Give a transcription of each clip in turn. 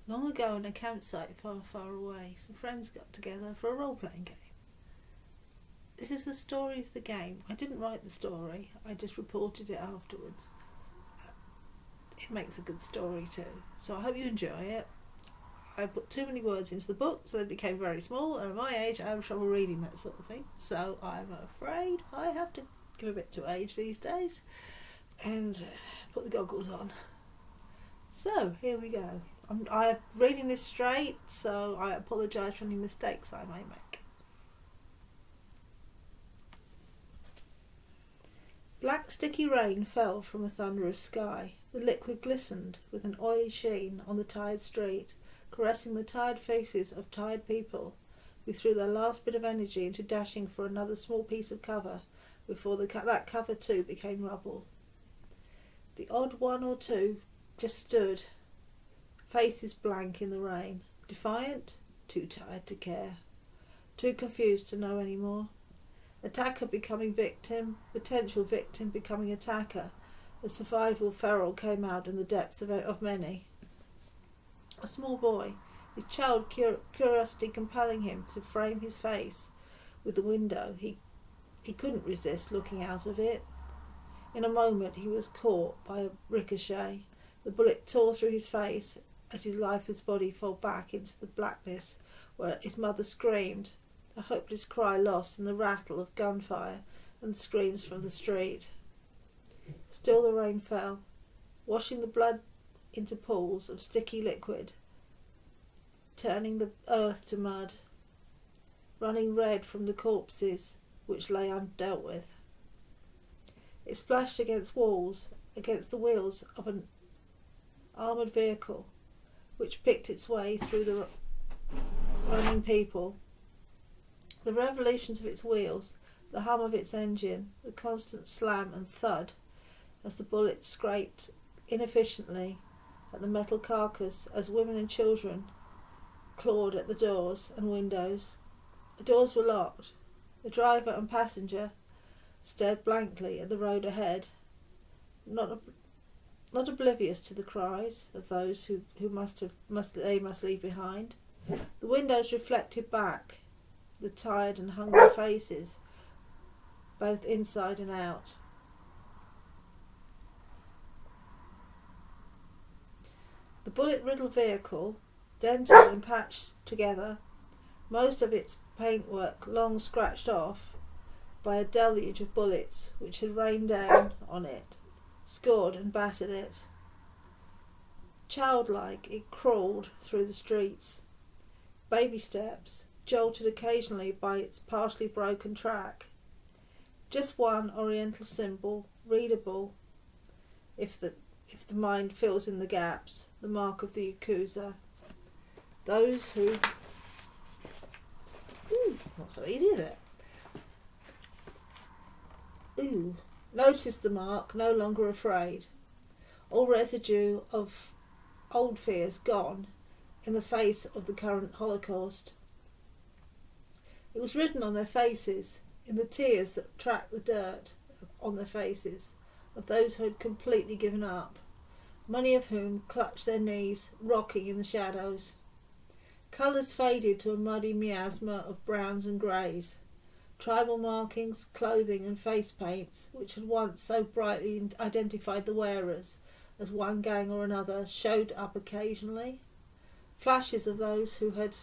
Long ago in a campsite far, far away, some friends got together for a role-playing game. This is the story of the game. I didn't write the story, I just reported it afterwards. It makes a good story too, so I hope you enjoy it. I put too many words into the book, so they became very small, and at my age I have trouble reading that sort of thing, so I'm afraid I have to give a bit to age these days and put the goggles on. So, here we go. I'm reading this straight, so I apologise for any mistakes I may make. Black sticky rain fell from a thunderous sky. The liquid glistened with an oily sheen on the tired street, caressing the tired faces of tired people who threw their last bit of energy into dashing for another small piece of cover before that cover too became rubble. The odd one or two just stood, faces blank in the rain, defiant, too tired to care, too confused to know any more. Attacker becoming victim, potential victim becoming attacker. The survival feral came out in the depths of many. A small boy, his child curiosity compelling him to frame his face with the window. He couldn't resist looking out of it. In a moment he was caught by a ricochet. The bullet tore through his face as his lifeless body fell back into the blackness where his mother screamed, a hopeless cry lost in the rattle of gunfire and screams from the street. Still the rain fell, washing the blood into pools of sticky liquid, turning the earth to mud, running red from the corpses which lay undealt with. It splashed against walls, against the wheels of an armoured vehicle which picked its way through the running people. The revolutions of its wheels, the hum of its engine, the constant slam and thud as the bullets scraped inefficiently at the metal carcass as women and children clawed at the doors and windows. The doors were locked. The driver and passenger stared blankly at the road ahead, not oblivious to the cries of those who must leave behind. The windows reflected back the tired and hungry faces, both inside and out. The bullet-riddled vehicle, dented and patched together, most of its paintwork long scratched off by a deluge of bullets which had rained down on it, scored and battered it. Childlike, it crawled through the streets, baby steps, jolted occasionally by its partially broken track. Just one oriental symbol, readable, if the mind fills in the gaps, the mark of the accuser. Those who... it's not so easy, is it? Notice the mark, no longer afraid. All residue of old fears gone in the face of the current Holocaust. It was written on their faces, in the tears that tracked the dirt on their faces, of those who had completely given up, many of whom clutched their knees, rocking in the shadows. Colours faded to a muddy miasma of browns and greys. Tribal markings, clothing and face paints, which had once so brightly identified the wearers as one gang or another, showed up occasionally. Flashes of those who had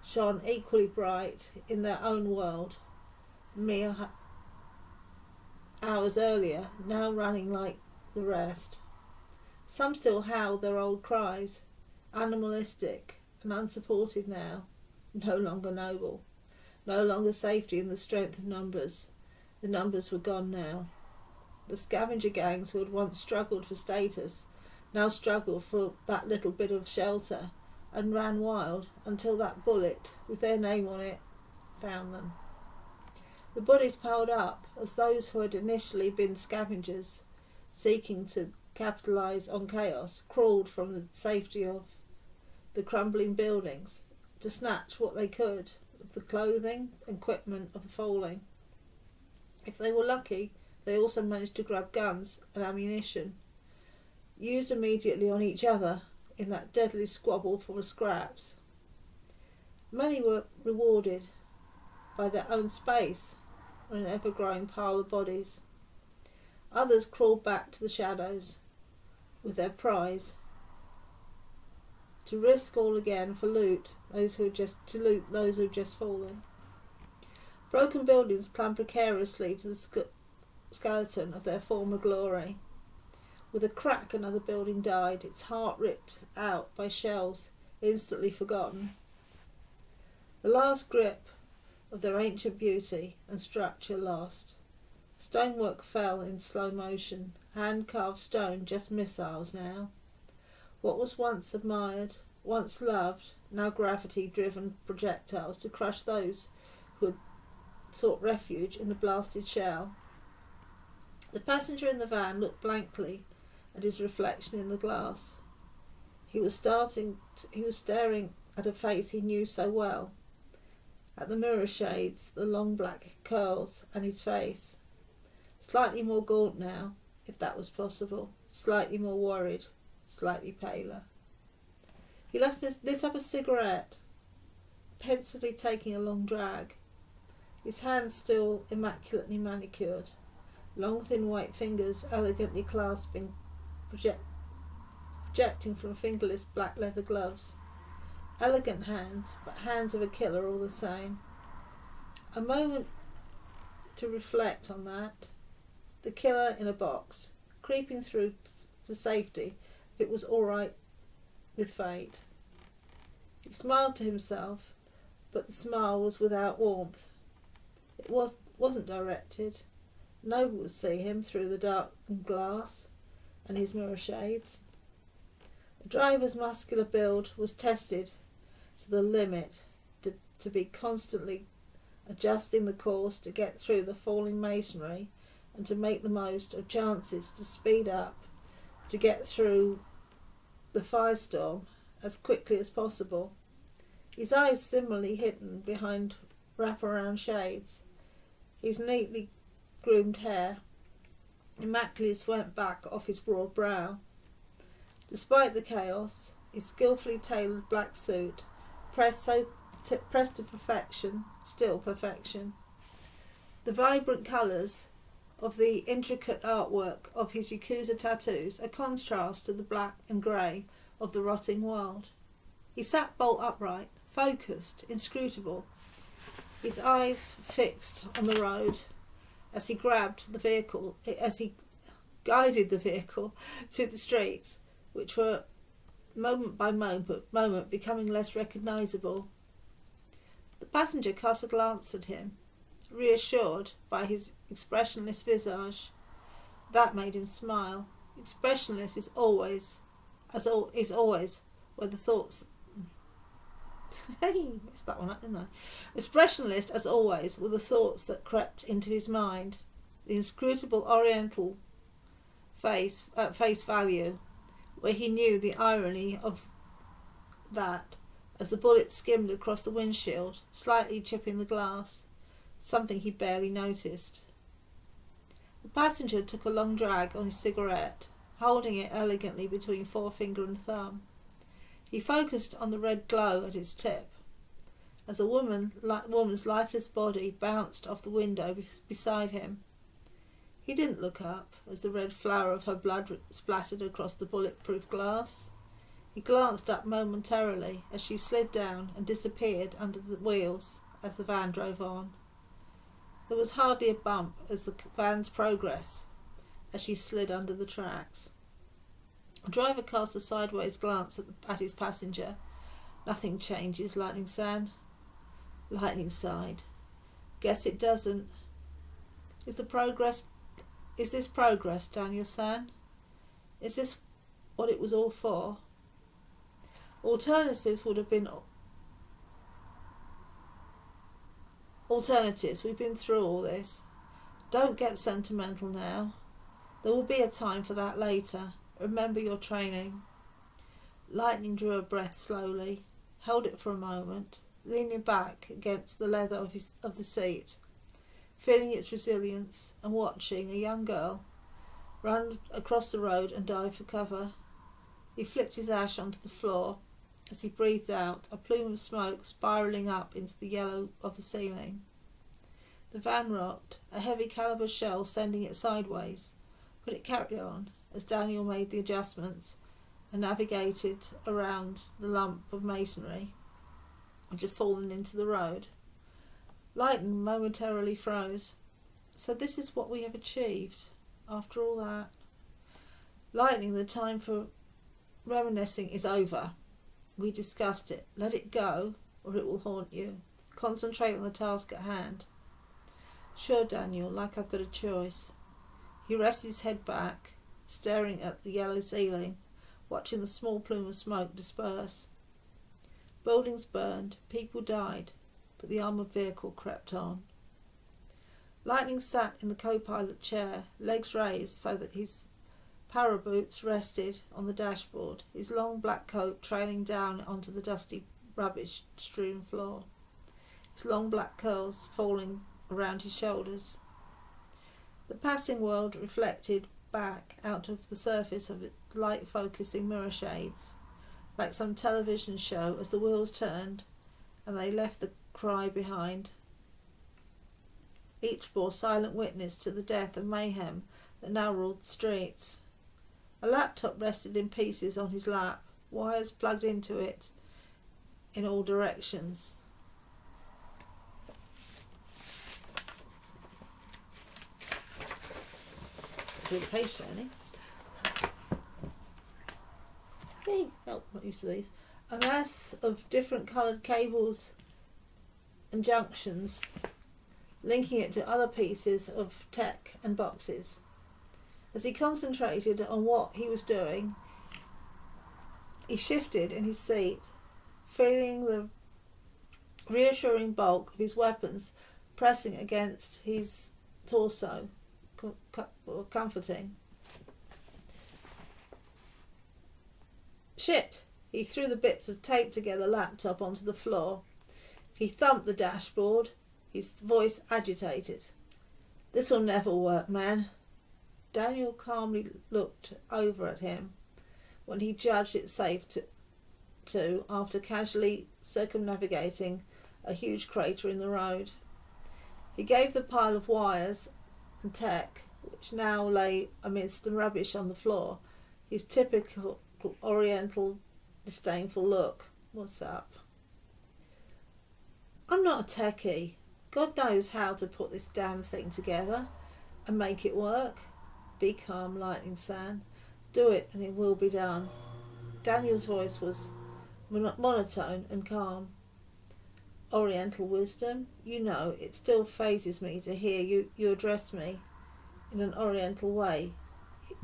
shone equally bright in their own world mere hours earlier, now running like the rest. Some still howled their old cries, animalistic and unsupported now, no longer noble, no longer safety in the strength of numbers. The numbers were gone now. The scavenger gangs who had once struggled for status now struggled for that little bit of shelter and ran wild until that bullet with their name on it found them. The bodies piled up as those who had initially been scavengers seeking to capitalise on chaos crawled from the safety of the crumbling buildings to snatch what they could of the clothing and equipment of the falling. If they were lucky, they also managed to grab guns and ammunition, used immediately on each other in that deadly squabble for the scraps. Many were rewarded by their own space on an ever-growing pile of bodies. Others crawled back to the shadows with their prize, to risk all again for those who had just fallen. Broken buildings clung precariously to the skeleton of their former glory. With a crack, another building died, its heart ripped out by shells instantly forgotten. The last grip of their ancient beauty and structure lost. Stonework fell in slow motion, hand-carved stone just missiles now. What was once admired, once loved, now gravity-driven projectiles to crush those who had sought refuge in the blasted shell. The passenger in the van looked blankly at his reflection in the glass. He was staring at a face he knew so well, at the mirror shades, the long black curls, and his face. Slightly more gaunt now, if that was possible, slightly more worried, slightly paler. He lit up a cigarette, pensively taking a long drag, his hands still immaculately manicured, long thin white fingers elegantly clasping, projecting from fingerless black leather gloves. Elegant hands, but hands of a killer all the same. A moment to reflect on that. The killer in a box, creeping through to safety if it was all right with fate. He smiled to himself, but the smile was without warmth. It wasn't directed. No one would see him through the darkened glass and his mirror shades. The driver's muscular build was tested to the limit to be constantly adjusting the course to get through the falling masonry and to make the most of chances to speed up, to get through the firestorm as quickly as possible. His eyes similarly hidden behind wraparound shades, his neatly groomed hair immaculately swept back off his broad brow. Despite the chaos, his skillfully tailored black suit pressed to perfection, still perfection. The vibrant colours of the intricate artwork of his Yakuza tattoos, a contrast to the black and grey of the rotting world. He sat bolt upright, focused, inscrutable, his eyes fixed on the road as he guided the vehicle to the streets, which were moment by moment becoming less recognisable. The passenger cast a glance at him, reassured by his expressionless visage. That made him smile. Expressionless is always where the thoughts. Hey, missed that one up, didn't I? Expressionless, as always, were the thoughts that crept into his mind. The inscrutable Oriental face at face value, where he knew the irony of that as the bullet skimmed across the windshield, slightly chipping the glass, something he barely noticed. The passenger took a long drag on his cigarette, holding it elegantly between forefinger and thumb. He focused on the red glow at its tip, as a woman's lifeless body bounced off the window beside him. He didn't look up as the red flower of her blood splattered across the bulletproof glass. He glanced up momentarily as she slid down and disappeared under the wheels as the van drove on. There was hardly a bump as the van's progress as she slid under the tracks. The driver cast a sideways glance at his passenger. Nothing changes, Lightning-san. Lightning sighed. Guess it doesn't. Is this progress, Daniel-san? Is this what it was all for? Alternatives. We've been through all this. Don't get sentimental now. There will be a time for that later. Remember your training. Lightning drew a breath slowly, held it for a moment, leaning back against the leather of the seat, feeling its resilience and watching a young girl run across the road and dive for cover. He flicked his ash onto the floor as he breathed out, a plume of smoke spiralling up into the yellow of the ceiling. The van rocked, a heavy caliber shell sending it sideways, but it carried on as Daniel made the adjustments and navigated around the lump of masonry which had fallen into the road. Lightning momentarily froze. So this is what we have achieved after all that. Lightning, the time for reminiscing is over. We discussed it. Let it go, or it will haunt you. Concentrate on the task at hand. Sure, Daniel, like I've got a choice. He rested his head back, staring at the yellow ceiling, watching the small plume of smoke disperse. Buildings burned, people died, but the armoured vehicle crept on. Lightning sat in the co-pilot chair, legs raised so that his paraboots rested on the dashboard, his long black coat trailing down onto the dusty rubbish-strewn floor, his long black curls falling around his shoulders. The passing world reflected back out of the surface of its light-focusing mirror shades, like some television show as the wheels turned and they left the cry behind. Each bore silent witness to the death and mayhem that now ruled the streets. A laptop rested in pieces on his lap, wires plugged into it in all directions. Do the page turning. Hey, oh, not used to these. A mass of different coloured cables and junctions linking it to other pieces of tech and boxes. As he concentrated on what he was doing, he shifted in his seat, feeling the reassuring bulk of his weapons pressing against his torso, comforting. Shit! He threw the bits of tape together laptop onto the floor. He thumped the dashboard, his voice agitated. This'll never work, man. Daniel calmly looked over at him when he judged it safe to after casually circumnavigating a huge crater in the road. He gave the pile of wires and tech, which now lay amidst the rubbish on the floor, his typical oriental disdainful look. What's up? I'm not a techie. God knows how to put this damn thing together and make it work. Be calm, Lightning San. Do it and it will be done. Daniel's voice was monotone and calm. Oriental wisdom, you know, it still phases me to hear you address me in an Oriental way,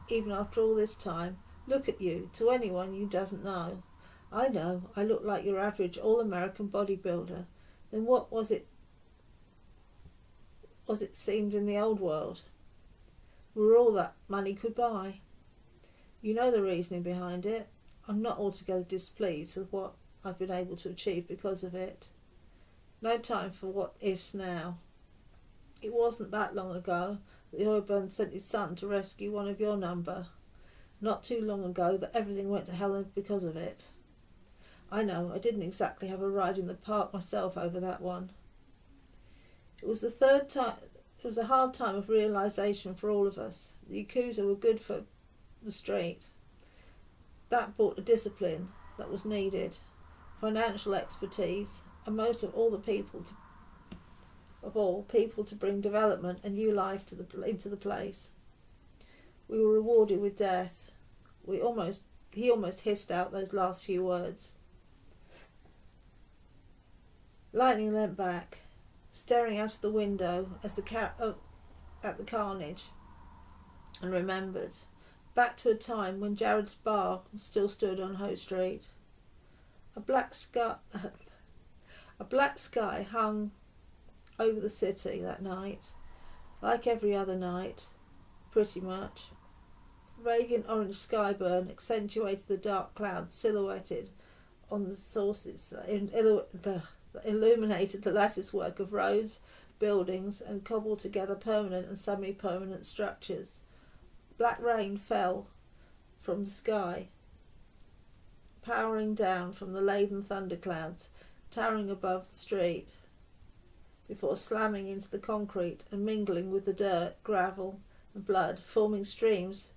even after all this time. Look at you, to anyone you doesn't know. I know, I look like your average all-American bodybuilder. Then what was it seemed in the old world? We were all that money could buy. You know the reasoning behind it. I'm not altogether displeased with what I've been able to achieve because of it. No time for what-ifs now. It wasn't that long ago that the Oiburn sent his son to rescue one of your number. Not too long ago that everything went to hell because of it. I know, I didn't exactly have a ride in the park myself over that one. It was the third time. It was a hard time of realisation for all of us. The Yakuza were good for the street. That brought a discipline that was needed, financial expertise, and most of all people to bring development and new life into the place. We were rewarded with death. He almost hissed out those last few words. Lightning leant back, staring out of the window at the carnage, and remembered back to a time when Jared's bar still stood on Hoe Street. A black sky hung over the city that night, like every other night, pretty much. Radiant orange skyburn accentuated the dark clouds silhouetted on the sources that illuminated the latticework of roads, buildings, and cobbled together permanent and semi-permanent structures. Black rain fell from the sky, powering down from the laden thunderclouds towering above the street, before slamming into the concrete and mingling with the dirt, gravel and blood, forming streams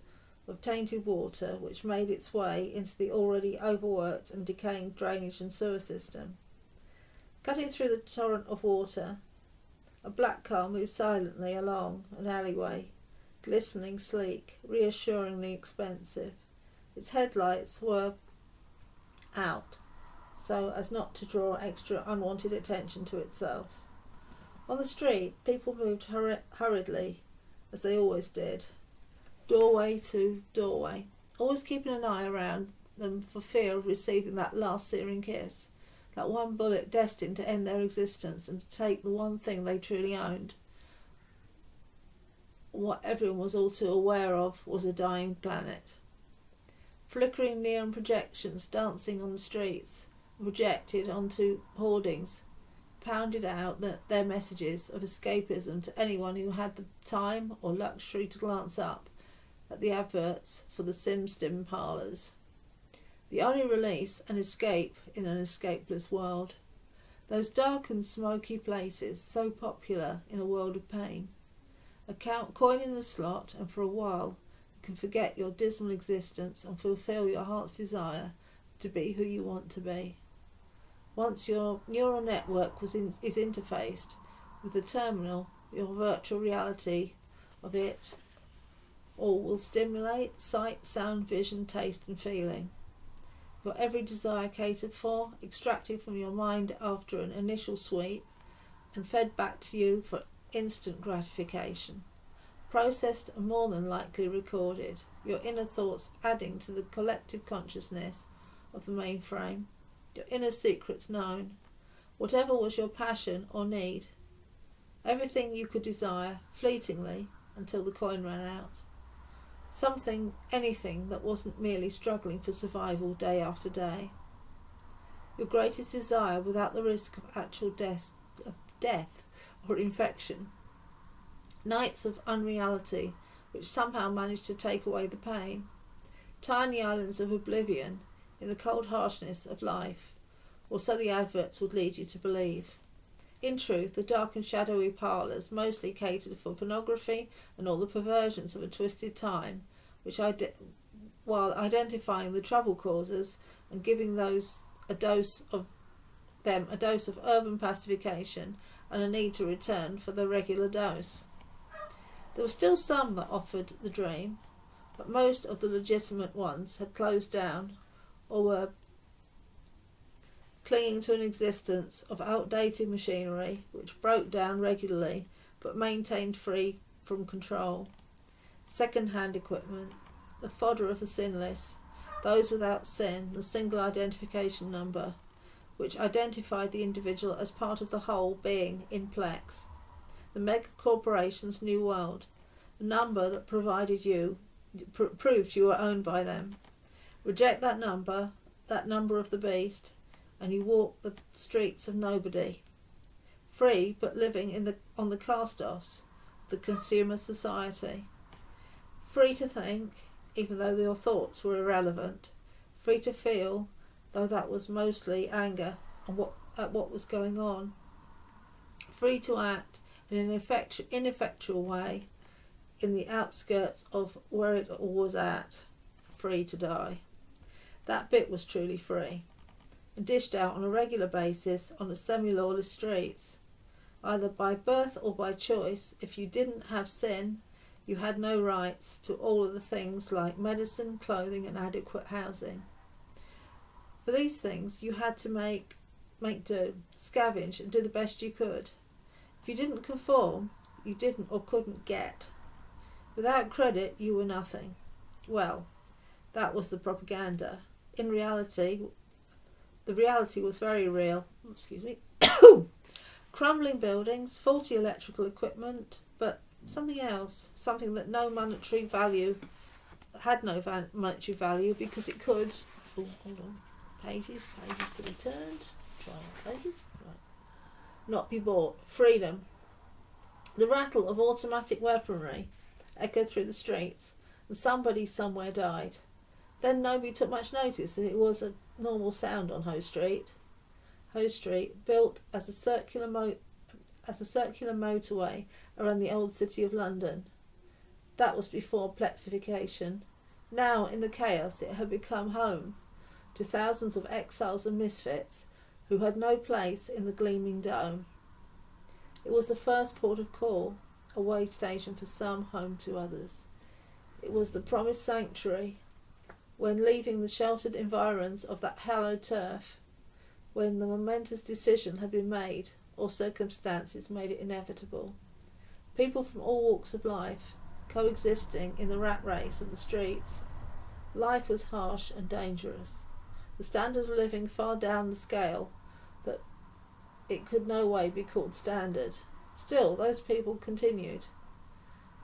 of tainted water which made its way into the already overworked and decaying drainage and sewer system. Cutting through the torrent of water, a black car moved silently along an alleyway, glistening sleek, reassuringly expensive. Its headlights were out, so as not to draw extra unwanted attention to itself. On the street, people moved hurriedly, as they always did, doorway to doorway, always keeping an eye around them for fear of receiving that last searing kiss, that one bullet destined to end their existence and to take the one thing they truly owned. What everyone was all too aware of was a dying planet. Flickering neon projections dancing on the streets, projected onto hoardings, pounded out their messages of escapism to anyone who had the time or luxury to glance up at the adverts for the SimStim parlours. The only release and escape in an escapeless world. Those dark and smoky places, so popular in a world of pain. A coin in the slot, and for a while you can forget your dismal existence and fulfil your heart's desire to be who you want to be. Once your neural network is interfaced with the terminal, your virtual reality of it all will stimulate sight, sound, vision, taste and feeling. Your every desire catered for, extracted from your mind after an initial sweep, and fed back to you for instant gratification. Processed and more than likely recorded, your inner thoughts adding to the collective consciousness of the mainframe, your inner secrets known, whatever was your passion or need, everything you could desire, fleetingly, until the coin ran out. Something, anything that wasn't merely struggling for survival day after day. Your greatest desire without the risk of actual death or infection. Nights of unreality which somehow managed to take away the pain. Tiny islands of oblivion in the cold harshness of life, or so the adverts would lead you to believe. In truth, the dark and shadowy parlours mostly catered for pornography and all the perversions of a twisted time, which while identifying the trouble causers and giving those a dose of urban pacification and a need to return for the regular dose. There were still some that offered the dream, but most of the legitimate ones had closed down or were clinging to an existence of outdated machinery which broke down regularly but maintained free from control. Second-hand equipment, the fodder of the sinless, those without sin, the single identification number, which identified the individual as part of the whole being in plex. The mega corporation's new world, the number that proved you were owned by them. Reject that number of the beast, and you walk the streets of nobody, free but living on the cast-offs of the consumer society, free to think, even though your thoughts were irrelevant, free to feel, though that was mostly anger at what was going on, free to act in an ineffectual way in the outskirts of where it all was at, free to die. That bit was truly free, and dished out on a regular basis on the semi-lawless streets. Either by birth or by choice, if you didn't have sin, you had no rights to all of the things like medicine, clothing and adequate housing. For these things you had to make do, scavenge and do the best you could. If you didn't conform, you didn't or couldn't get. Without credit, you were nothing. Well, that was the propaganda. In reality, the reality was very real. Crumbling buildings, faulty electrical equipment, but something else, something that had no monetary value because it could, pages to be turned, pages, right, not be bought. Freedom. The rattle of automatic weaponry echoed through the streets, and somebody somewhere died. Then nobody took much notice that it was a normal sound on Hoe Street. Hoe Street, built as a circular motorway around the old city of London. That was before plexification. Now, in the chaos, it had become home to thousands of exiles and misfits who had no place in the gleaming dome. It was the first port of call, a way station for some, home to others. It was the promised sanctuary, when leaving the sheltered environs of that hallowed turf, when the momentous decision had been made, or circumstances made it inevitable. People from all walks of life, coexisting in the rat race of the streets. Life was harsh and dangerous. The standard of living far down the scale that it could no way be called standard. Still, those people continued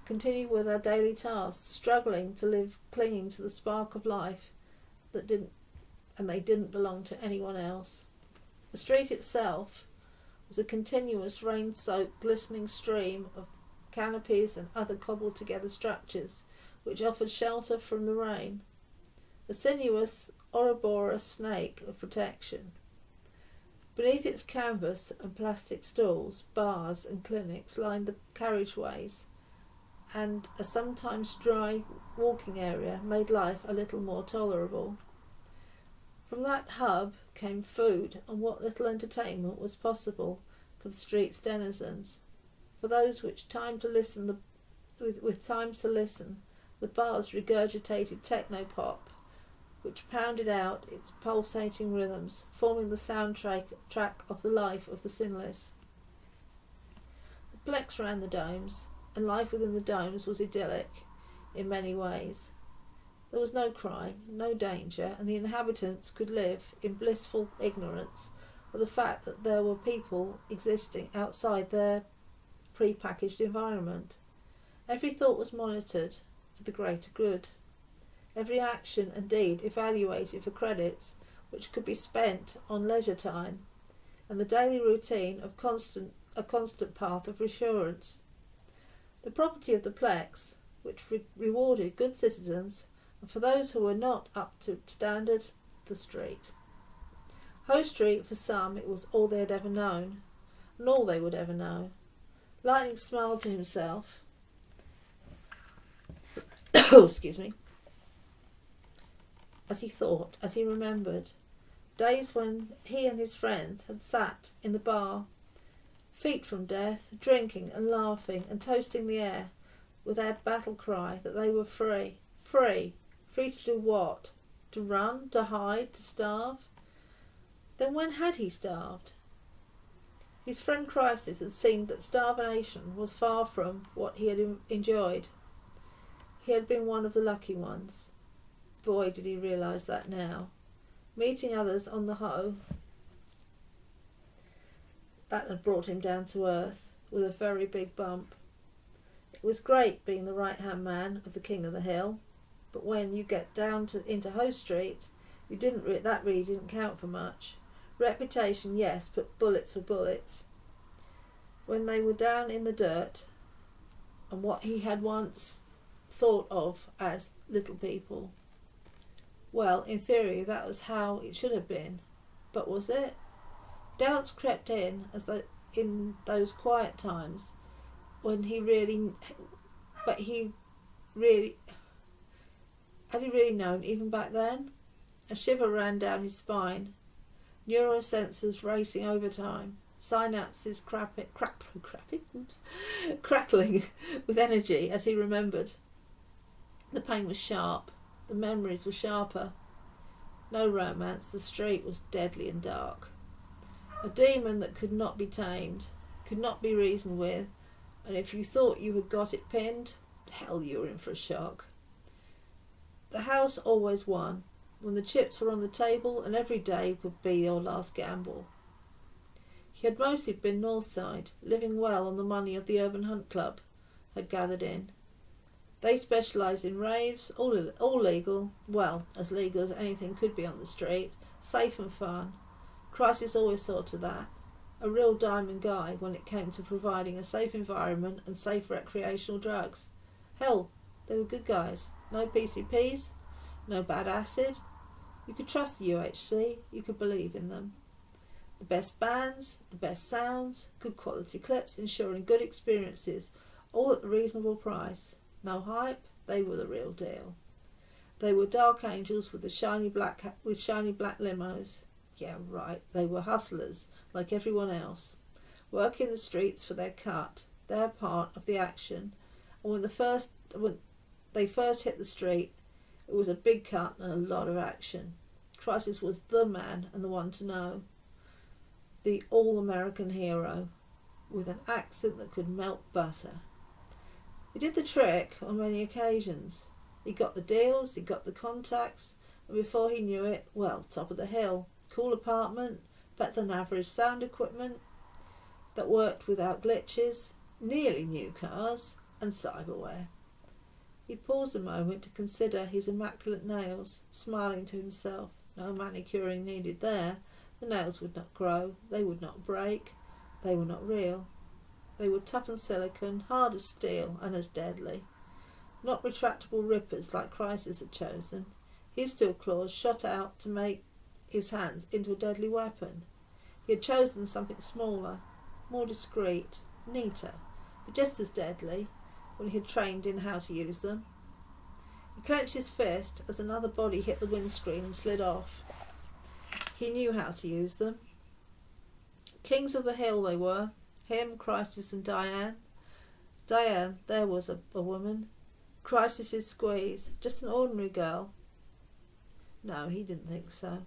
with their daily tasks, struggling to live, clinging to the spark of life that they didn't belong to anyone else. The street itself was a continuous rain-soaked, glistening stream of canopies and other cobbled-together structures which offered shelter from the rain. A sinuous, Ouroboros snake of protection. Beneath its canvas and plastic stalls, bars and clinics lined the carriageways, and a sometimes dry walking area made life a little more tolerable. From that hub came food and what little entertainment was possible for the street's denizens. For those with times to listen, the bars regurgitated techno-pop, which pounded out its pulsating rhythms, forming the soundtrack of the life of the sinless. The Plex ran the domes, and life within the domes was idyllic in many ways. There was no crime, no danger, and the inhabitants could live in blissful ignorance of the fact that there were people existing outside their pre-packaged environment. Every thought was monitored for the greater good. Every action and deed evaluated for credits which could be spent on leisure time, and the daily routine of a constant path of reassurance. The property of the Plex, which rewarded good citizens, and for those who were not up to standard, the street. Hoe Street, for some, it was all they had ever known, and all they would ever know. Lightning smiled to himself. Excuse me. As he remembered, days when he and his friends had sat in the bar, feet from death, drinking and laughing and toasting the air with their battle cry that they were free. Free to do what? To run, to hide, to starve? Then when had he starved? His friend Crisis had seen that starvation was far from what he had enjoyed. He had been one of the lucky ones. Boy, did he realise that now. Meeting others on the Hoe, that had brought him down to earth with a very big bump. It was great being the right-hand man of the King of the Hill, but when you get down into Hoe Street, that really didn't count for much. Reputation, yes, but bullets were bullets. When they were down in the dirt, and what he had once thought of as little people, well, in theory, that was how it should have been. But was it? Doubts crept in in those quiet times when had he really known even back then? A shiver ran down his spine, neurosensors racing overtime, synapses crackling with energy as he remembered. The pain was sharp, the memories were sharper. No romance, the street was deadly and dark. A demon that could not be tamed, could not be reasoned with, and if you thought you had got it pinned, hell, you were in for a shock. The house always won, when the chips were on the table, and every day could be your last gamble. He had mostly been north side, living well on the money of the Urban Hunt Club had gathered in. They specialised in raves, all legal, well, as legal as anything could be on the street, safe and fun. Crisis always saw to that. A real diamond guy when it came to providing a safe environment and safe recreational drugs. Hell, they were good guys. No PCPs, No bad acid. You could trust the UHC, you could believe in them. The best bands, the best sounds, good quality clips, ensuring good experiences, all at a reasonable price. No hype, they were the real deal. They were dark angels with shiny black limos. Yeah, right, they were hustlers, like everyone else. Working the streets for their cut, their part of the action. And when they first hit the street, it was a big cut and a lot of action. Crisis was the man and the one to know. The all-American hero, with an accent that could melt butter. He did the trick on many occasions. He got the deals, he got the contacts, and before he knew it, well, top of the hill, cool apartment, better than average sound equipment that worked without glitches, nearly new cars, and cyberware. He paused a moment to consider his immaculate nails, smiling to himself. No manicuring needed there. The nails would not grow, they would not break, they were not real. They were tough as silicon, hard as steel, and as deadly. Not retractable rippers like Crisis had chosen. His steel claws shot out to make his hands into a deadly weapon. He had chosen something smaller, more discreet, neater, but just as deadly when he had trained in how to use them. He clenched his fist as another body hit the windscreen and slid off. He knew how to use them. Kings of the hill they were, him, Crisis and Diane. Diane, there was a woman. Crisis's squeeze, just an ordinary girl. No, he didn't think so.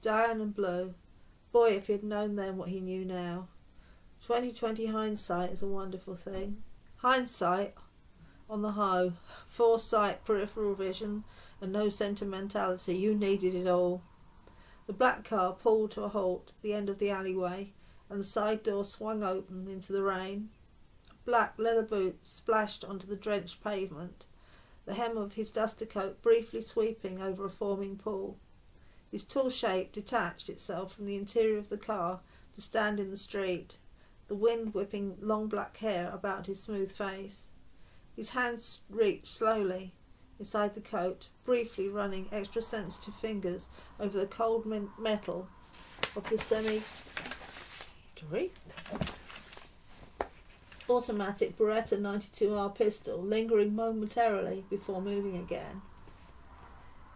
Diane and Blue. Boy, if he had known then what he knew now. 20/20 hindsight is a wonderful thing. Hindsight on the hoe, foresight, peripheral vision, and no sentimentality. You needed it all. The black car pulled to a halt at the end of the alleyway, and the side door swung open into the rain. A black leather boot splashed onto the drenched pavement, the hem of his duster coat briefly sweeping over a forming pool. His tall shape detached itself from the interior of the car to stand in the street, the wind whipping long black hair about his smooth face. His hands reached slowly inside the coat, briefly running extra sensitive fingers over the cold metal of the automatic Beretta 92R pistol, lingering momentarily before moving again.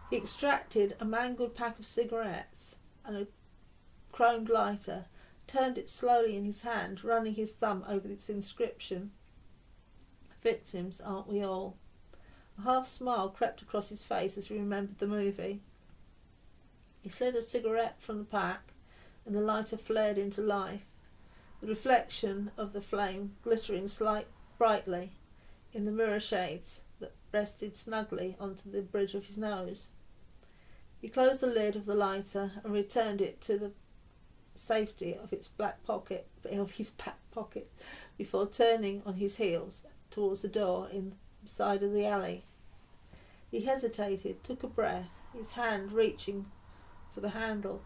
He extracted a mangled pack of cigarettes and a chromed lighter, turned it slowly in his hand, running his thumb over its inscription. Victims, aren't we all? A half smile crept across his face as he remembered the movie. He slid a cigarette from the pack, and the lighter flared into life, the reflection of the flame glittering brightly in the mirror shades that rested snugly onto the bridge of his nose. He closed the lid of the lighter and returned it to the safety of his back pocket before turning on his heels towards the door inside of the alley. He hesitated, took a breath, his hand reaching for the handle.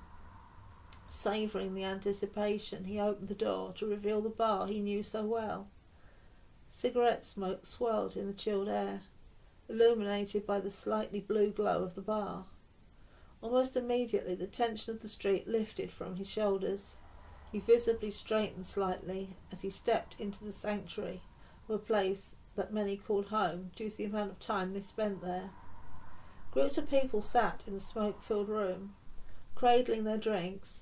Savouring the anticipation, he opened the door to reveal the bar he knew so well. Cigarette smoke swirled in the chilled air, illuminated by the slightly blue glow of the bar. Almost immediately the tension of the street lifted from his shoulders. He visibly straightened slightly as he stepped into the sanctuary of a place that many called home due to the amount of time they spent there. Groups of people sat in the smoke-filled room, cradling their drinks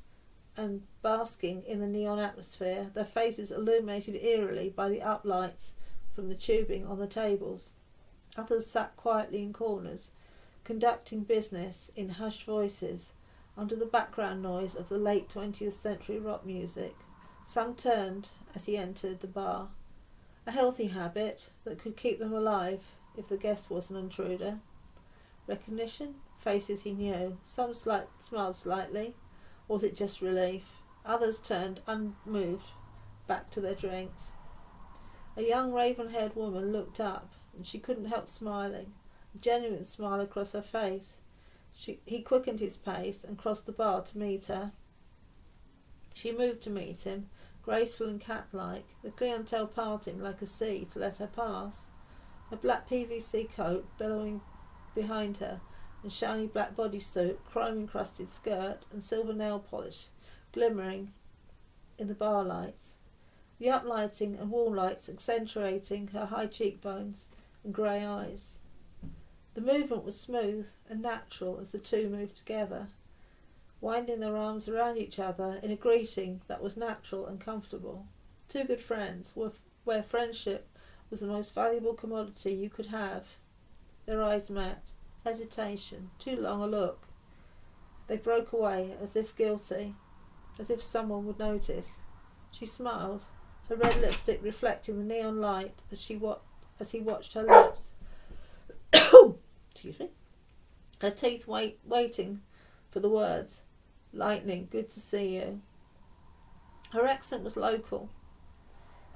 and basking in the neon atmosphere, their faces illuminated eerily by the uplights from the tubing on the tables. Others sat quietly in corners, conducting business in hushed voices under the background noise of the late 20th century rock music. Some turned as he entered the bar, a healthy habit that could keep them alive if the guest was an intruder. Recognition? Faces he knew. Some smiled slightly, or was it just relief? Others turned unmoved back to their drinks. A young raven-haired woman looked up, and she couldn't help smiling, a genuine smile across her face. He quickened his pace and crossed the bar to meet her. She moved to meet him, graceful and cat-like, the clientele parting like a sea to let her pass. Her black PVC coat billowing behind her, and shiny black bodysuit, chrome-encrusted skirt, and silver nail polish glimmering in the bar lights, the uplighting and wall lights accentuating her high cheekbones and grey eyes. The movement was smooth and natural as the two moved together, winding their arms around each other in a greeting that was natural and comfortable. Two good friends, where friendship was the most valuable commodity you could have. Their eyes met. Hesitation, too long a look. They broke away as if guilty, as if someone would notice. She smiled, her red lipstick reflecting the neon light as he watched her lips. Excuse me. Her teeth waiting for the words. Lightning, good to see you. Her accent was local,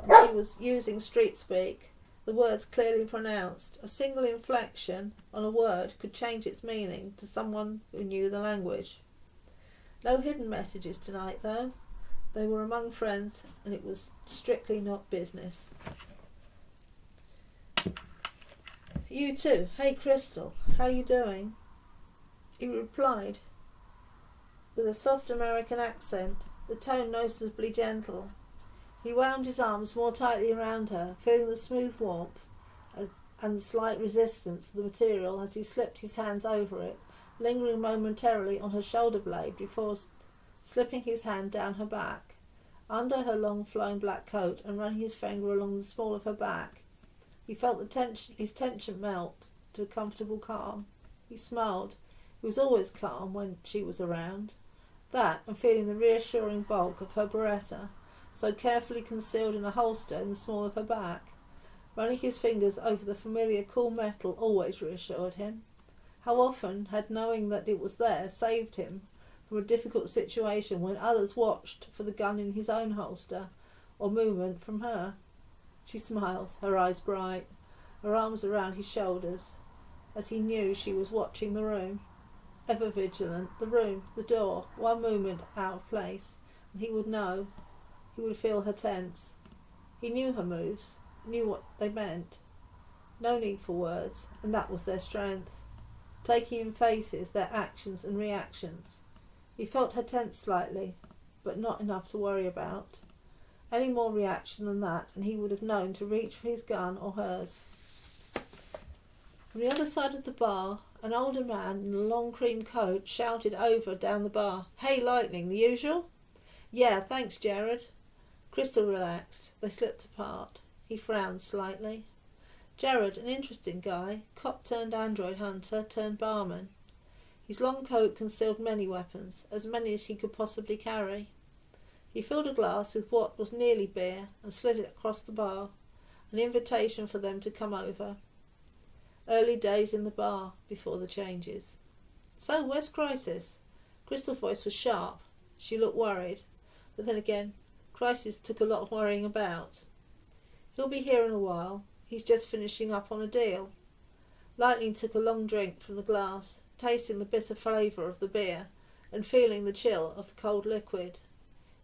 and she was using street speak, the words clearly pronounced. A single inflection on a word could change its meaning to someone who knew the language. No hidden messages tonight, though. They were among friends, and it was strictly not business. You too. Hey, Crystal, how you doing? He replied with a soft American accent, the tone noticeably gentle. He wound his arms more tightly around her, feeling the smooth warmth and the slight resistance of the material as he slipped his hands over it, lingering momentarily on her shoulder blade before slipping his hand down her back, under her long flowing black coat, and running his finger along the small of her back. He felt his tension melt to a comfortable calm. He smiled. He was always calm when she was around. That, and feeling the reassuring bulk of her Beretta, so carefully concealed in a holster in the small of her back. Running his fingers over the familiar cool metal always reassured him. How often had knowing that it was there saved him from a difficult situation when others watched for the gun in his own holster or movement from her. She smiled, her eyes bright, her arms around his shoulders, as he knew she was watching the room. Ever vigilant, the room, the door, one movement out of place, and he would know. He would feel her tense. He knew her moves, knew what they meant. No need for words, and that was their strength. Taking in faces, their actions and reactions. He felt her tense slightly, but not enough to worry about. Any more reaction than that, and he would have known to reach for his gun or hers. From the other side of the bar, an older man in a long cream coat shouted over down the bar, "Hey, Lightning, the usual?" "Yeah, thanks, Jared." Crystal relaxed. They slipped apart. He frowned slightly. Jared, an interesting guy, cop turned android hunter turned barman. His long coat concealed many weapons, as many as he could possibly carry. He filled a glass with what was nearly beer and slid it across the bar, an invitation for them to come over. Early days in the bar, before the changes. "So, where's Crisis?" Crystal's voice was sharp. She looked worried, but then again, Crisis took a lot of worrying about. "He'll be here in a while. He's just finishing up on a deal." Lightning took a long drink from the glass, tasting the bitter flavour of the beer and feeling the chill of the cold liquid.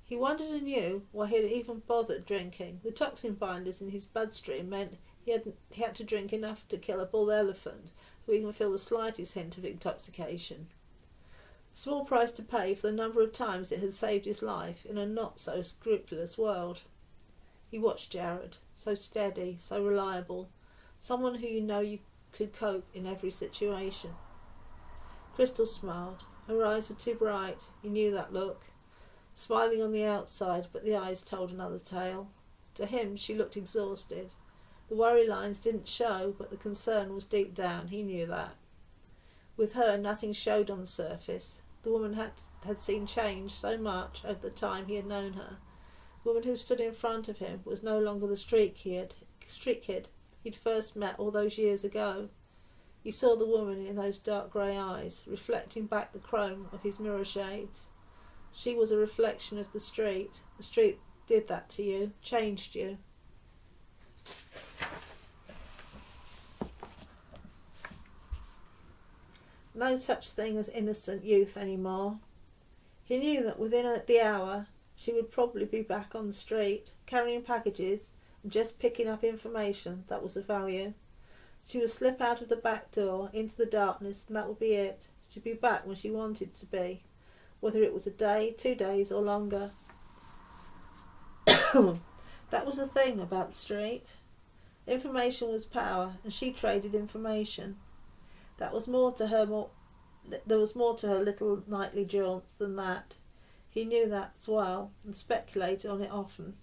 He wondered anew why he had even bothered drinking. The toxin binders in his bloodstream meant he had to drink enough to kill a bull elephant to even feel the slightest hint of intoxication. Small price to pay for the number of times it had saved his life in a not-so-scrupulous world. He watched Jared, so steady, so reliable, someone who you could cope in every situation. Crystal smiled. Her eyes were too bright. He knew that look. Smiling on the outside, but the eyes told another tale. To him, she looked exhausted. The worry lines didn't show, but the concern was deep down. He knew that. With her, nothing showed on the surface. The woman had seen change so much over the time he had known her. The woman who stood in front of him was no longer the street kid he'd first met all those years ago. He saw the woman in those dark grey eyes, reflecting back the chrome of his mirror shades. She was a reflection of the street. The street did that to you, changed you. No such thing as innocent youth anymore. He knew that within the hour she would probably be back on the street, carrying packages and just picking up information that was of value. She would slip out of the back door into the darkness, and that would be it. She'd be back when she wanted to be, whether it was a day, 2 days, or longer. That was the thing about the street. Information was power, and she traded information. There was more to her little nightly jaunts than that. He knew that as well, and speculated on it often.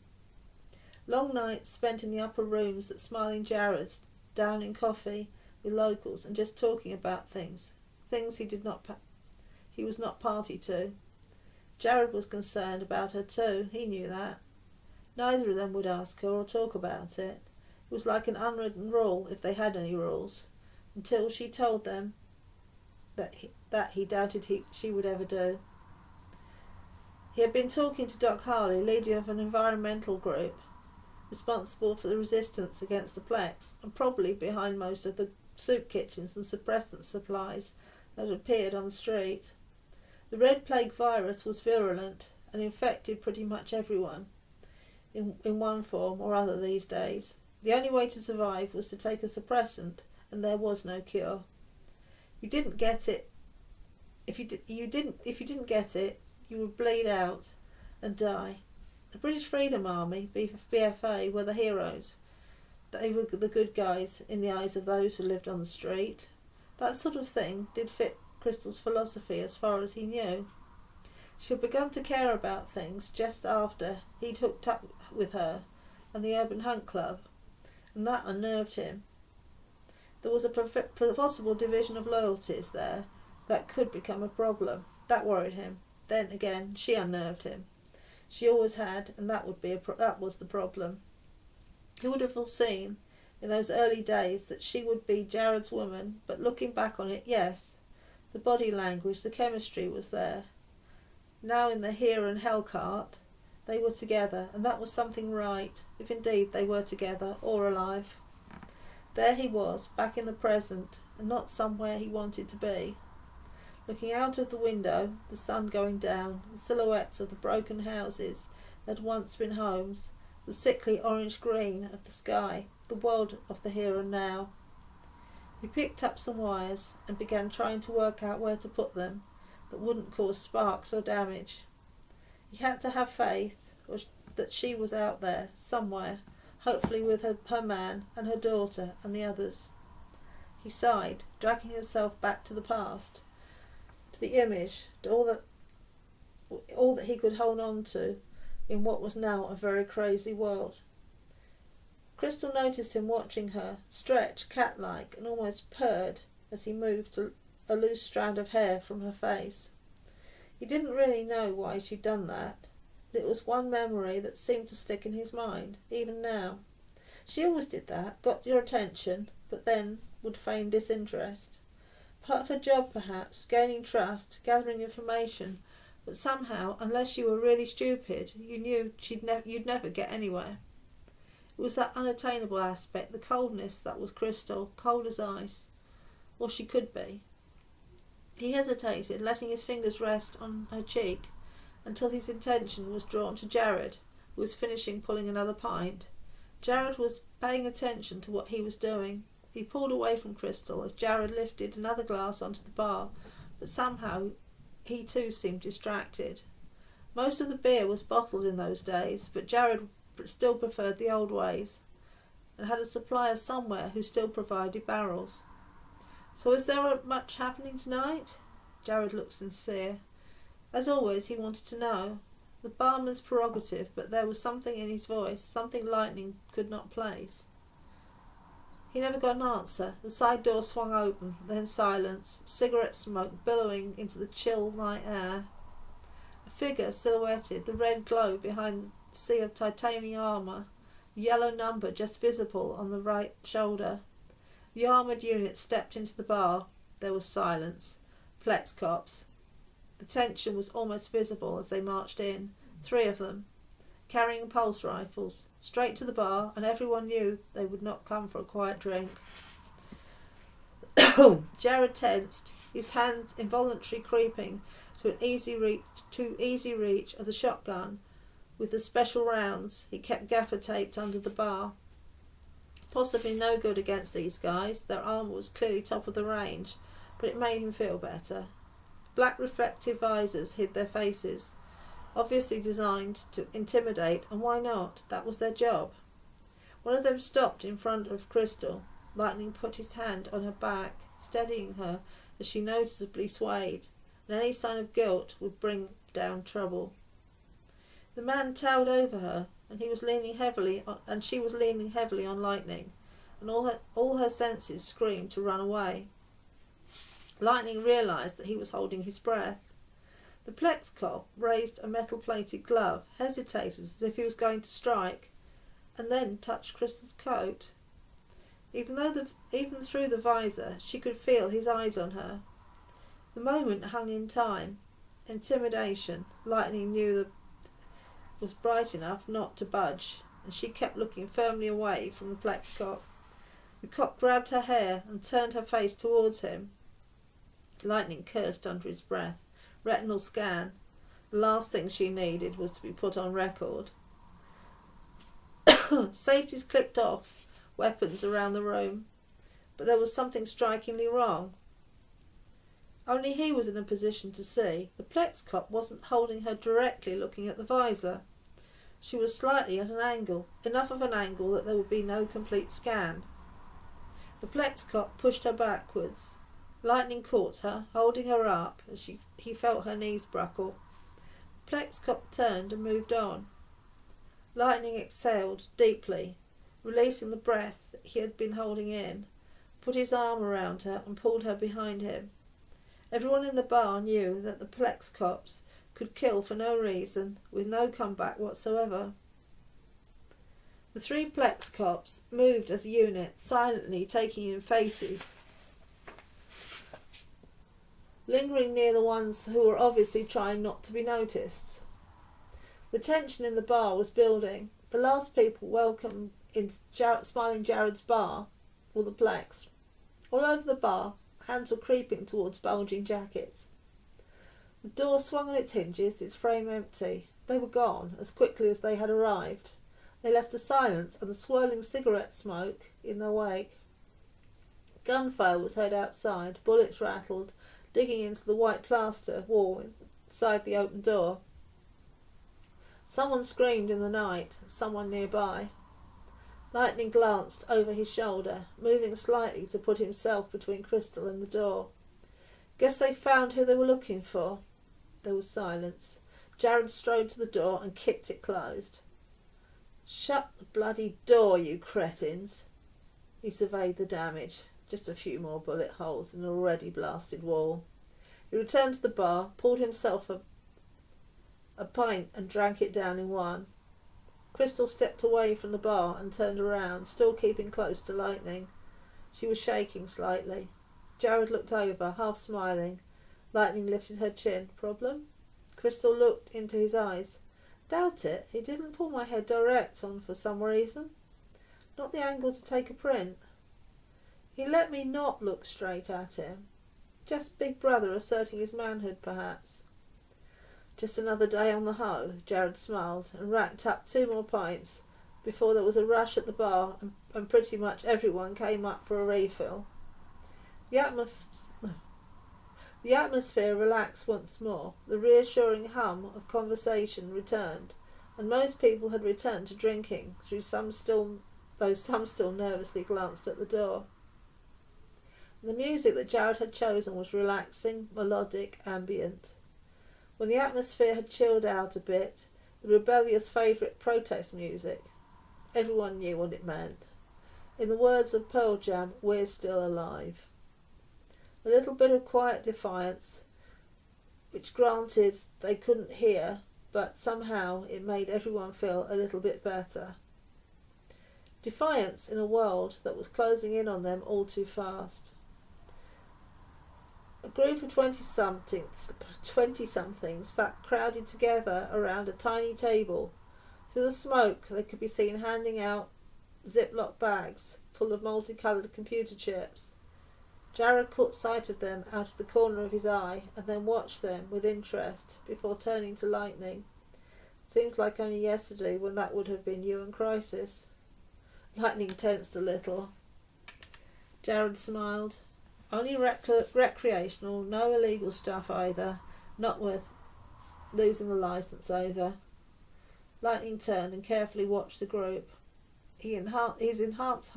Long nights spent in the upper rooms at Smiling Jared's, downing coffee with locals and just talking about things he was not party to. Jared was concerned about her too, he knew that. Neither of them would ask her or talk about it. It was like an unwritten rule, if they had any rules, until she told them that he doubted she would ever do. He had been talking to Doc Harley, leader of an environmental group, responsible for the resistance against the Plex, and probably behind most of the soup kitchens and suppressant supplies that had appeared on the street. The Red Plague virus was virulent and infected pretty much everyone in one form or other these days. The only way to survive was to take a suppressant, and there was no cure. You didn't get it. If you didn't get it, you would bleed out and die. The British Freedom Army, BFA, were the heroes. They were the good guys in the eyes of those who lived on the street. That sort of thing did fit Crystal's philosophy as far as he knew. She had begun to care about things just after he'd hooked up with her and the Urban Hunt Club, and that unnerved him. There was a possible division of loyalties there that could become a problem. That worried him. Then again, she unnerved him. She always had, and that was the problem. He would have foreseen in those early days that she would be Jared's woman, but looking back on it, yes, the body language, the chemistry was there. Now in the here and hell cart, they were together, and that was something right, if indeed they were together or alive. There he was, back in the present, and not somewhere he wanted to be. Looking out of the window, the sun going down, the silhouettes of the broken houses that had once been homes, the sickly orange-green of the sky, the world of the here and now. He picked up some wires and began trying to work out where to put them that wouldn't cause sparks or damage. He had to have faith that she was out there, somewhere, hopefully with her man and her daughter and the others. He sighed, dragging himself back to the past, to the image, to all that he could hold on to in what was now a very crazy world. Crystal noticed him watching her, stretched cat-like and almost purred as he moved a loose strand of hair from her face. He didn't really know why she'd done that, but it was one memory that seemed to stick in his mind, even now. She always did that, got your attention, but then would feign disinterest. Part of her job, perhaps, gaining trust, gathering information, but somehow, unless you were really stupid, you knew you'd never get anywhere. It was that unattainable aspect, the coldness that was Crystal, cold as ice, or she could be. He hesitated, letting his fingers rest on her cheek, until his attention was drawn to Jared, who was finishing pulling another pint. Jared was paying attention to what he was doing. He pulled away from Crystal as Jared lifted another glass onto the bar, but somehow he too seemed distracted. Most of the beer was bottled in those days, but Jared still preferred the old ways, and had a supplier somewhere who still provided barrels. "So is there much happening tonight?" Jared looked sincere. As always, he wanted to know. The barman's prerogative, but there was something in his voice, something lightning could not place. He never got an answer. The side door swung open, then silence, cigarette smoke billowing into the chill night air. A figure silhouetted, the red glow behind the sea of titanium armour, a yellow number just visible on the right shoulder. The armoured unit stepped into the bar. There was silence. Plex cops. The tension was almost visible as they marched in, 3 of them, carrying pulse rifles, straight to the bar, and everyone knew they would not come for a quiet drink. Jared tensed, his hand involuntarily creeping to easy reach of the shotgun with the special rounds he kept gaffer taped under the bar. Possibly no good against these guys. Their armour was clearly top of the range, but it made him feel better. Black reflective visors hid their faces, obviously designed to intimidate, and why not? That was their job. One of them stopped in front of Crystal. Lightning put his hand on her back, steadying her as she noticeably swayed, and any sign of guilt would bring down trouble. The man towered over her, and she was leaning heavily on Lightning, and all her senses screamed to run away. Lightning realised that he was holding his breath. The Plex cop raised a metal-plated glove, hesitated as if he was going to strike, and then touched Crystal's coat. Even through the visor, she could feel his eyes on her. The moment hung in time. Intimidation. Lightning knew that was bright enough not to budge, and she kept looking firmly away from the Plex cop. The cop grabbed her hair and turned her face towards him. Lightning cursed under his breath. Retinal scan. The last thing she needed was to be put on record. Safeties clicked off, weapons around the room, but there was something strikingly wrong. Only he was in a position to see. The Plex cop wasn't holding her directly looking at the visor. She was slightly at an angle, enough of an angle that there would be no complete scan. The Plex cop pushed her backwards. Lightning caught her, holding her up as he felt her knees buckle. The Plex cop turned and moved on. Lightning exhaled deeply, releasing the breath he had been holding in, put his arm around her and pulled her behind him. Everyone in the bar knew that the Plex cops could kill for no reason, with no comeback whatsoever. The three Plex cops moved as a unit, silently taking in faces, lingering near the ones who were obviously trying not to be noticed. The tension in the bar was building. The last people welcome in Smiling Jared's bar were the Plex. All over the bar, hands were creeping towards bulging jackets. The door swung on its hinges, its frame empty. They were gone as quickly as they had arrived. They left a silence and the swirling cigarette smoke in their wake. Gunfire was heard outside. Bullets rattled, digging into the white plaster wall inside the open door. Someone screamed in the night, someone nearby. Lightning glanced over his shoulder, moving slightly to put himself between Crystal and the door. Guess they found who they were looking for. There was silence. Jared strode to the door and kicked it closed. Shut the bloody door, you cretins. He surveyed the damage. Just a few more bullet holes in an already blasted wall. He returned to the bar, poured himself a pint and drank it down in one. Crystal stepped away from the bar and turned around, still keeping close to Lightning. She was shaking slightly. Jared looked over, half smiling. Lightning lifted her chin. Problem? Crystal looked into his eyes. Doubt it. He didn't pull my head direct on for some reason. Not the angle to take a print. He let me not look straight at him. Just Big Brother asserting his manhood, perhaps. Just another day on the hoe, Jared smiled and racked up 2 more pints before there was a rush at the bar and pretty much everyone came up for a refill. The atmosphere relaxed once more. The reassuring hum of conversation returned, and most people had returned to drinking, though some still nervously glanced at the door. The music that Jared had chosen was relaxing, melodic, ambient. When the atmosphere had chilled out a bit, the rebellious favourite protest music. Everyone knew what it meant. In the words of Pearl Jam, we're still alive. A little bit of quiet defiance, which granted they couldn't hear, but somehow it made everyone feel a little bit better. Defiance in a world that was closing in on them all too fast. A group of 20-somethings sat crowded together around a tiny table. Through the smoke they could be seen handing out Ziploc bags full of multicoloured computer chips. Jared caught sight of them out of the corner of his eye and then watched them with interest before turning to Lightning. Seemed like only yesterday when that would have been you and Crisis. Lightning tensed a little. Jared smiled. Only recreational, no illegal stuff either. Not worth losing the licence over. Lightning turned and carefully watched the group. His enhanced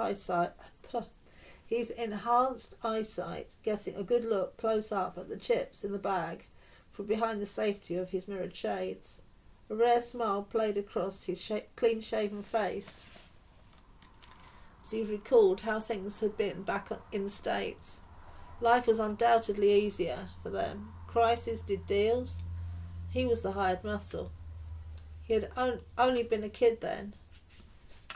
eyesight, getting a good look close up at the chips in the bag from behind the safety of his mirrored shades. A rare smile played across his clean-shaven face as he recalled how things had been back in the States. Life was undoubtedly easier for them. Crisis did deals. He was the hired muscle. He had only been a kid then,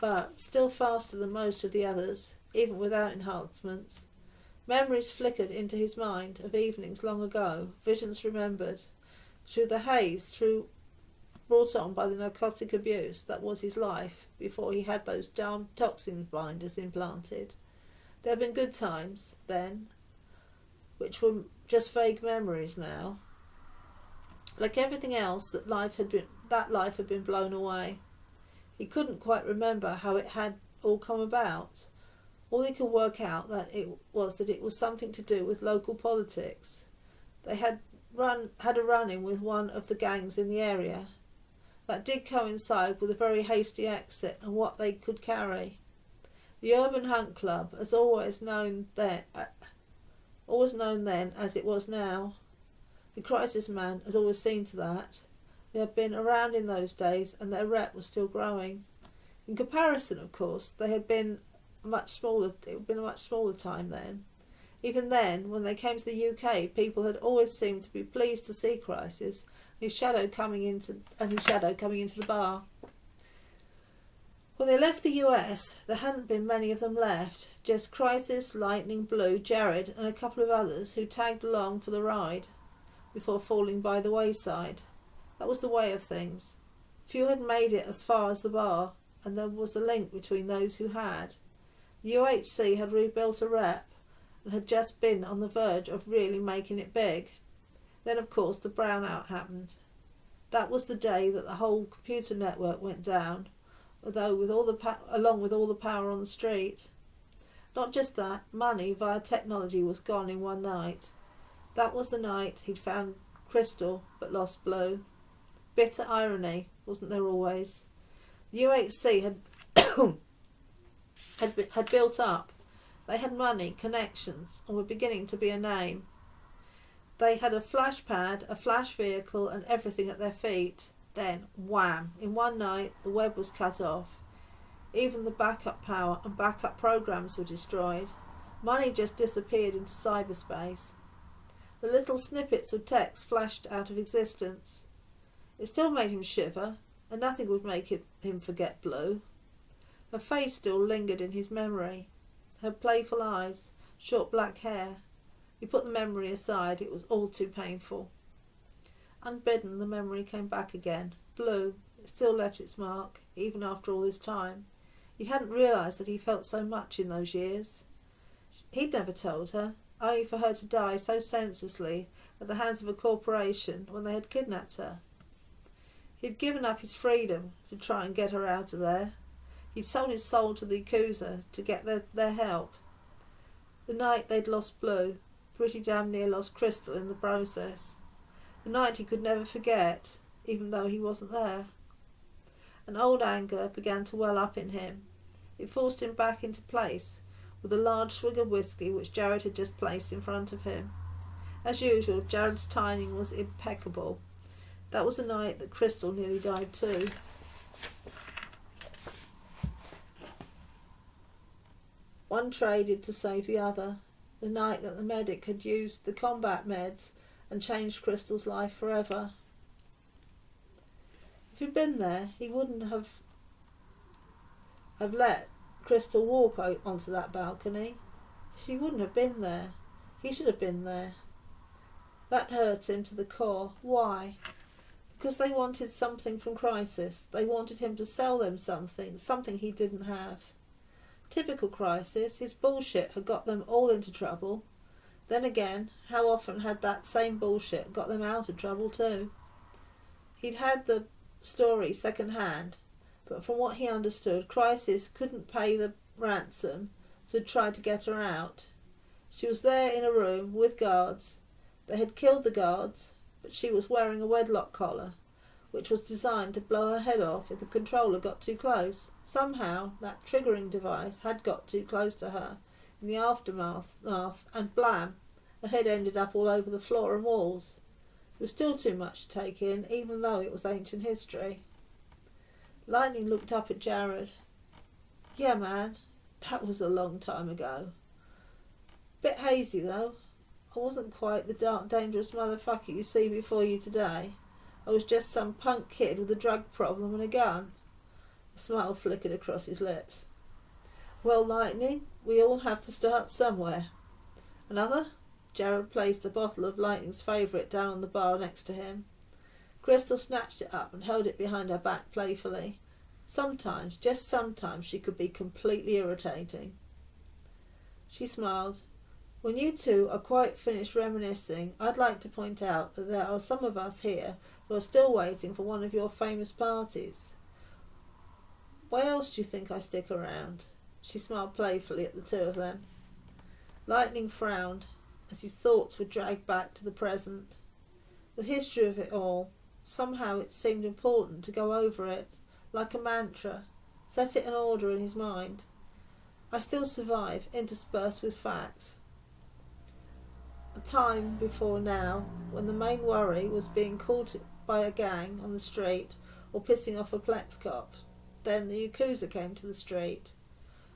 but still faster than most of the others, even without enhancements. Memories flickered into his mind of evenings long ago, visions remembered, through the haze, brought on by the narcotic abuse that was his life before he had those darn toxin binders implanted. There had been good times then, which were just vague memories now. Like everything else, that life had been blown away. He couldn't quite remember how it had all come about. All he could work out that it was something to do with local politics. They had a run-in with one of the gangs in the area. That did coincide with a very hasty exit and what they could carry. The Urban Hunt Club, as always known then as it was now. The Crisis Man had always seen to that. They had been around in those days and their rep was still growing. In comparison, of course, it had been a much smaller time then. Even then, when they came to the UK, people had always seemed to be pleased to see Crisis and his shadow coming into the bar. When they left the US, there hadn't been many of them left, just Crisis, Lightning, Blue, Jared and a couple of others who tagged along for the ride before falling by the wayside. That was the way of things. Few had made it as far as the bar, and there was a link between those who had. The UHC had rebuilt a rep and had just been on the verge of really making it big. Then, of course, the brownout happened. That was the day that the whole computer network went down, along with all the power on the street. Not just that, money via technology was gone in one night. That was the night he'd found Crystal but lost Blue. Bitter irony, wasn't there always? The UHC had built up. They had money, connections, and were beginning to be a name. They had a flash pad, a flash vehicle, and everything at their feet. Then, wham! In one night, the web was cut off. Even the backup power and backup programs were destroyed. Money just disappeared into cyberspace. The little snippets of text flashed out of existence. It still made him shiver, and nothing would make him forget Blue. Her face still lingered in his memory. Her playful eyes, short black hair. He put the memory aside, it was all too painful. Unbidden, the memory came back again. Blue, it still left its mark, even after all this time. He hadn't realised that he felt so much in those years. He'd never told her, only for her to die so senselessly at the hands of a corporation when they had kidnapped her. He'd given up his freedom to try and get her out of there. He'd sold his soul to the accuser to get their help. The night they'd lost Blue, pretty damn near lost Crystal in the process. A night he could never forget, even though he wasn't there. An old anger began to well up in him. It forced him back into place with a large swig of whiskey which Jared had just placed in front of him. As usual, Jared's timing was impeccable. That was the night that Crystal nearly died too. One traded to save the other. The night that the medic had used the combat meds and changed Crystal's life forever. If he'd been there, he wouldn't have let Crystal walk onto that balcony. She wouldn't have been there. He should have been there. That hurt him to the core. Why? Because they wanted something from Crisis. They wanted him to sell them something he didn't have. Typical Crisis, his bullshit had got them all into trouble. Then again, how often had that same bullshit got them out of trouble too? He'd had the story second hand, But from what he understood, Crisis couldn't pay the ransom, so tried to get her out. She was there in a room with guards. They had killed the guards, but she was wearing a wedlock collar, which was designed to blow her head off if the controller got too close. Somehow, that triggering device had got too close to her in the aftermath, and blam, her head ended up all over the floor and walls. It was still too much to take in, even though it was ancient history. Lightning looked up at Jared. Yeah, man, that was a long time ago. Bit hazy, though. I wasn't quite the dark, dangerous motherfucker you see before you today. I was just some punk kid with a drug problem and a gun. A smile flickered across his lips. Well, Lightning, we all have to start somewhere. Another? Jared placed a bottle of Lightning's favourite down on the bar next to him. Crystal snatched it up and held it behind her back playfully. Sometimes, just sometimes, she could be completely irritating. She smiled. When you two are quite finished reminiscing, I'd like to point out that there are some of us here who are still waiting for one of your famous parties. Why else do you think I stick around? She smiled playfully at the two of them. Lightning frowned as his thoughts were dragged back to the present. The history of it all. Somehow it seemed important to go over it, like a mantra, set it in order in his mind. I still survive, interspersed with facts. A time before now, when the main worry was being caught by a gang on the street or pissing off a Plex cop. Then the Yakuza came to the street,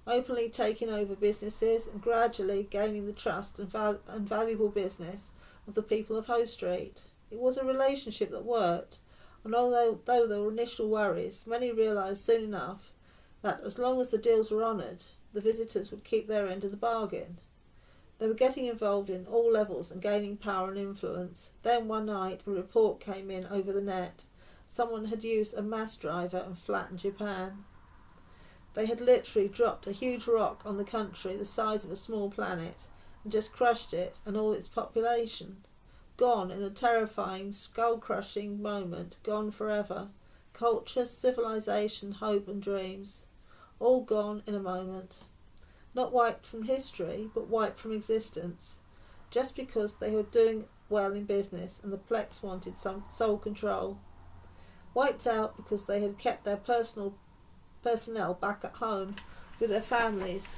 openly taking over businesses and gradually gaining the trust and valuable business of the people of Hoe Street. It was a relationship that worked, and although there were initial worries, many realised soon enough that as long as the deals were honoured, the visitors would keep their end of the bargain. They were getting involved in all levels and gaining power and influence. Then one night a report came in over the net. Someone had used a mass driver and flattened Japan. They had literally dropped a huge rock on the country the size of a small planet and just crushed it and all its population. Gone in a terrifying, skull-crushing moment, gone forever. Culture, civilization, hope and dreams. All gone in a moment. Not wiped from history, but wiped from existence. Just because they were doing well in business and the Plex wanted some sole control. Wiped out because they had kept their personnel back at home with their families,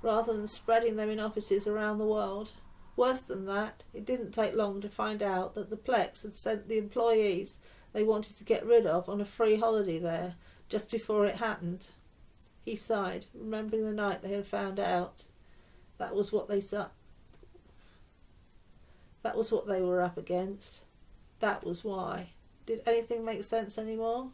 rather than spreading them in offices around the world. Worse than that, it didn't take long to find out that the Plex had sent the employees they wanted to get rid of on a free holiday there, just before it happened. He sighed, remembering the night they had found out. That was what they were up against. That was why. Did anything make sense anymore?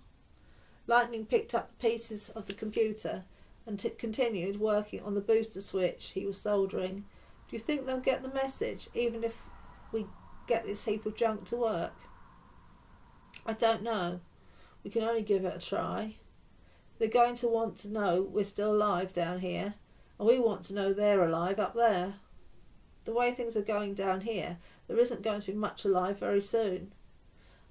Lightning picked up the pieces of the computer and continued working on the booster switch he was soldering. Do you think they'll get the message, even if we get this heap of junk to work? I don't know. We can only give it a try. They're going to want to know we're still alive down here, and we want to know they're alive up there. The way things are going down here, there isn't going to be much alive very soon.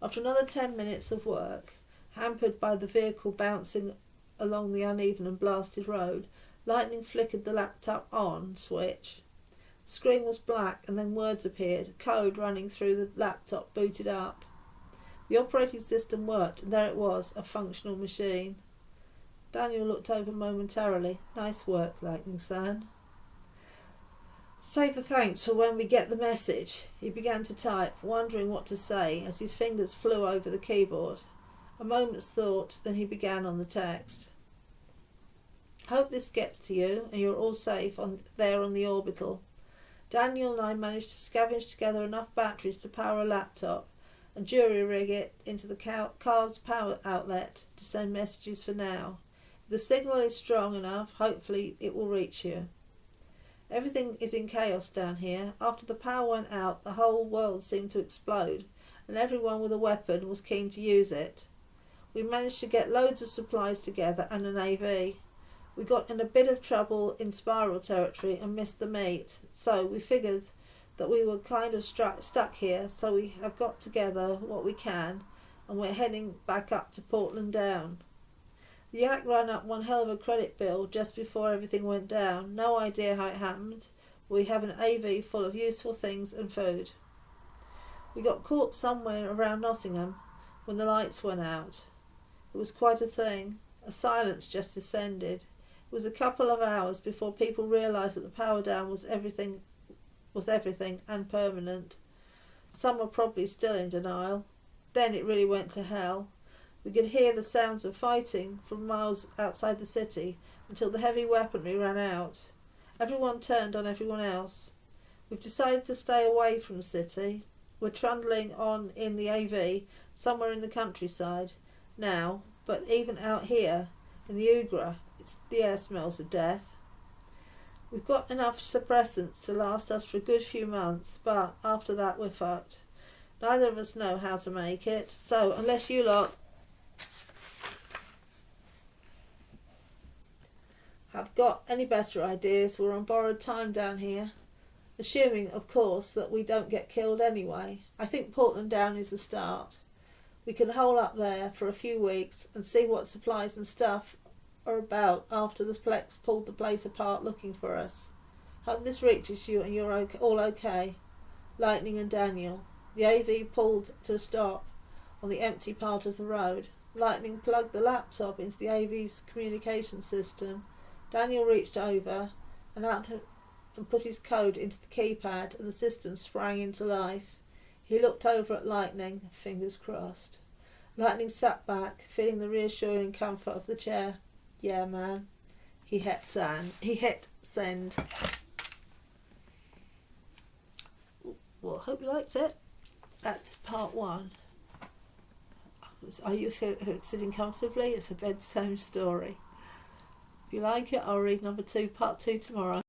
After another 10 minutes of work, hampered by the vehicle bouncing along the uneven and blasted road, Lightning flickered the laptop on switch. The screen was black and then words appeared, code running through the laptop booted up. The operating system worked and there it was, a functional machine. Daniel looked over momentarily. Nice work, Lightning-san. Save the thanks for when we get the message. He began to type, wondering what to say as his fingers flew over the keyboard. A moment's thought, then he began on the text. Hope this gets to you and you're all safe there on the orbital. Daniel and I managed to scavenge together enough batteries to power a laptop and jury-rig it into the car's power outlet to send messages for now. If the signal is strong enough, hopefully it will reach you. Everything is in chaos down here. After the power went out, the whole world seemed to explode, and everyone with a weapon was keen to use it. We managed to get loads of supplies together and an AV. We got in a bit of trouble in spiral territory and missed the meet, so we figured that we were kind of stuck here, so we have got together what we can, and we're heading back up to Portland Down. The Yak ran up one hell of a credit bill just before everything went down. No idea how it happened. We have an AV full of useful things and food. We got caught somewhere around Nottingham when the lights went out. It was quite a thing. A silence just descended. It was a couple of hours before people realised that the power down was everything and permanent. Some were probably still in denial. Then it really went to hell. We could hear the sounds of fighting from miles outside the city until the heavy weaponry ran out. Everyone turned on everyone else. We've decided to stay away from the city. We're trundling on in the AV somewhere in the countryside now, but even out here in the Ugra, the air smells of death. We've got enough suppressants to last us for a good few months, but after that we're fucked. Neither of us know how to make it, so unless you lot have got any better ideas, we're on borrowed time down here. Assuming, of course, that we don't get killed anyway. I think Portland Down is a start. We can hole up there for a few weeks and see what supplies and stuff are about after the Plex pulled the place apart looking for us. Hope this reaches you and you're all okay. Lightning and Daniel. The AV pulled to a stop on the empty part of the road. Lightning plugged the laptop into the AV's communication system. Daniel reached over and put his code into the keypad, and the system sprang into life. He looked over at Lightning, fingers crossed. Lightning sat back, feeling the reassuring comfort of the chair. Yeah, man. He hit send. Well, hope you liked it. That's part 1. Are you sitting comfortably? It's a bedtime story. If you like it, I'll read number 2, part 2 tomorrow.